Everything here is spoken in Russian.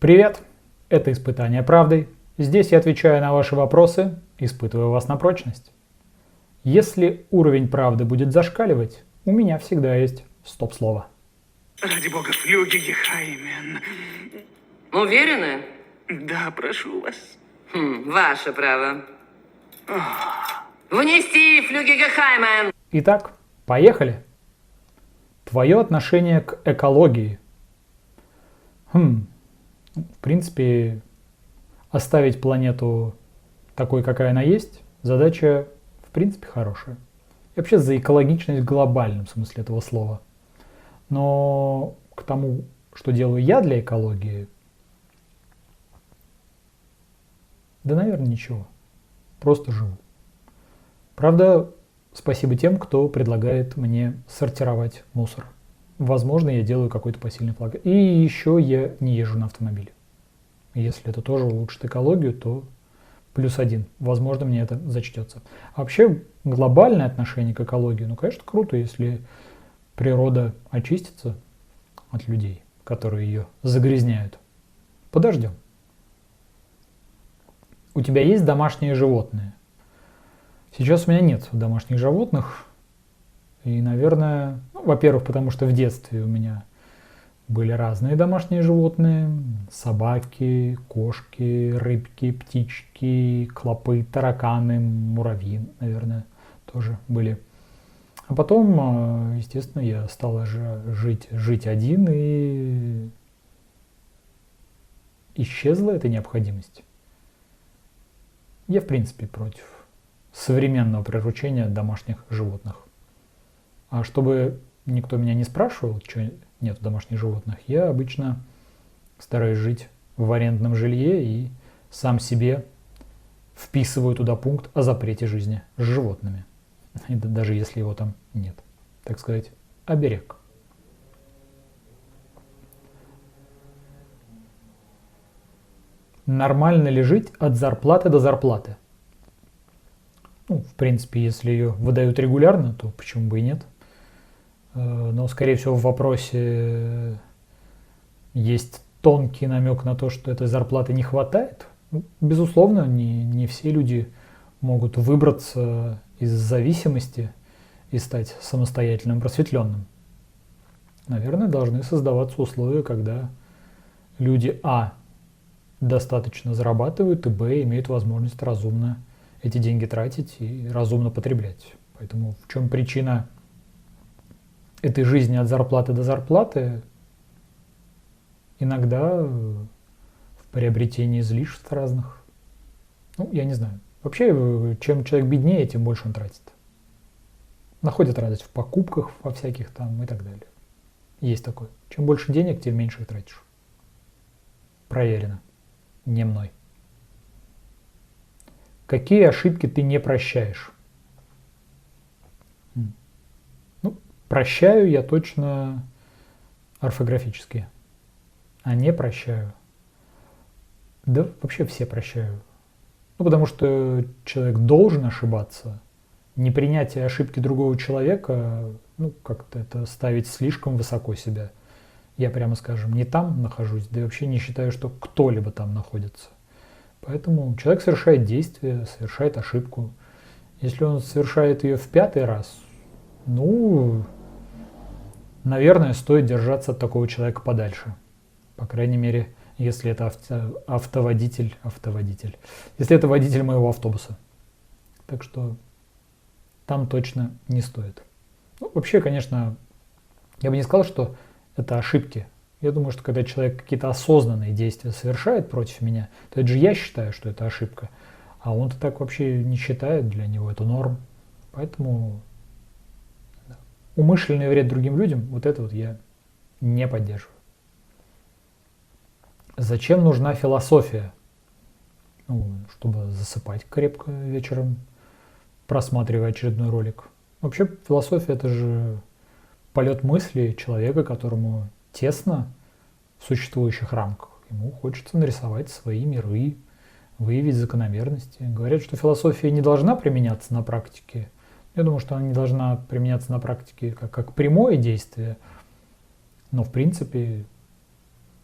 Привет! Это «Испытание правдой». Здесь я отвечаю на ваши вопросы, испытываю вас на прочность. Если уровень правды будет зашкаливать, у меня всегда есть стоп-слово. Ради бога, флюги Гехаймен. Уверены? Да, прошу вас. Ваше право. Внести флюги Гехаймен. Итак, поехали. Твое отношение к экологии. В принципе, оставить планету такой, какая она есть, задача, в принципе, хорошая. Я вообще за экологичность в глобальном смысле этого слова. Но к тому, что делаю я для экологии, да, наверное, ничего. Просто живу. Правда, спасибо тем, кто предлагает мне сортировать мусор. Возможно, я делаю какой-то посильный флаг. И еще я не езжу на автомобиле. Если это тоже улучшит экологию, то +1. Возможно, мне это зачтется. А вообще, глобальное отношение к экологии, конечно, круто, если природа очистится от людей, которые ее загрязняют. Подождем. У тебя есть домашние животные? Сейчас у меня нет домашних животных. И, наверное, во-первых, потому что в детстве у меня были разные домашние животные. Собаки, кошки, рыбки, птички, клопы, тараканы, муравьи, наверное, тоже были. А потом, естественно, я стал жить один, и исчезла эта необходимость. Я, в принципе, против современного приручения домашних животных. А чтобы никто меня не спрашивал, что нет домашних животных, я обычно стараюсь жить в арендном жилье и сам себе вписываю туда пункт о запрете жизни с животными. И даже если его там нет. Так сказать, оберег. Нормально ли жить от зарплаты до зарплаты? В принципе, если ее выдают регулярно, то почему бы и нет? Но, скорее всего, в вопросе есть тонкий намек на то, что этой зарплаты не хватает. Безусловно, не все люди могут выбраться из зависимости и стать самостоятельным, просветленным. Наверное, должны создаваться условия, когда люди достаточно зарабатывают, и имеют возможность разумно эти деньги тратить и разумно потреблять. Поэтому в чем причина этой жизни от зарплаты до зарплаты? Иногда в приобретении излишеств разных. Я не знаю. Вообще, чем человек беднее, тем больше он тратит. Находит радость в покупках, во всяких там и так далее. Есть такое. Чем больше денег, тем меньше их тратишь. Проверено. Не мной. Какие ошибки ты не прощаешь? Прощаю я точно орфографические. А не прощаю. Да вообще все прощаю. Потому что человек должен ошибаться. Непринятие ошибки другого человека, как-то это ставить слишком высоко себя. Я, прямо скажем, не там нахожусь, да и вообще не считаю, что кто-либо там находится. Поэтому человек совершает действие, совершает ошибку. Если он совершает ее в 5-й раз, наверное, стоит держаться от такого человека подальше. По крайней мере, если это автоводитель. Если это водитель моего автобуса. Так что там точно не стоит. Вообще, конечно, я бы не сказал, что это ошибки. Я думаю, что когда человек какие-то осознанные действия совершает против меня, то это же я считаю, что это ошибка. А он-то так вообще не считает, для него это норм. Поэтому умышленный вред другим людям, это я не поддерживаю. Зачем нужна философия? Чтобы засыпать крепко вечером, просматривая очередной ролик. Вообще философия — это же полет мысли человека, которому тесно в существующих рамках. Ему хочется нарисовать свои миры, выявить закономерности. Говорят, что философия не должна применяться на практике. Я думаю, что она не должна применяться на практике как прямое действие. Но в принципе